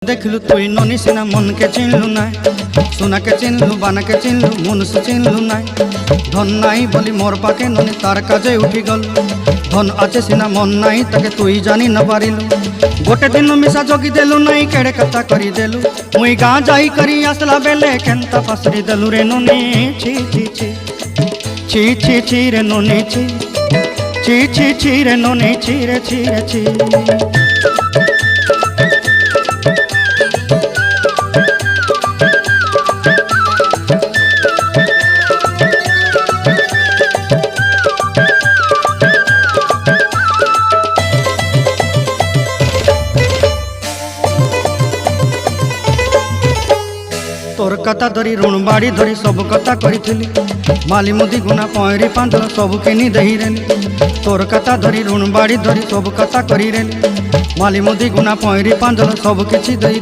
देखलु तुई ननी सिना मन के चिन्हलु ना, सोना के चिन्हलु बाना के चिन्हलु मनुष्य चिन्हलु ना। धन नाई बोली मोर पाके ननी तार काजे उठी गल, धन आचे सिना मन नाई ताके तुई जानी न पारिलु। गोटे दिन मिसा जगी देलु नाई केड़े कथा करी देलु, मुई गाँ जाई करी आसला बेले केंता फासरी देलु रे ननी। छी छी छी छी छी छी रे ननी छी छी छी छी रे ननी छी रे छी रे छी। तोर कथा धरी ऋण बाड़ी धरी सब कथा करी, माली मुदी गुना पहरी पांदल सब किनी दही रेली। तोर कथा धरी ऋण बाड़ी धरी सब कथा करी रेली, माली मुदी गुना पहरी पांदल सब किछि दही।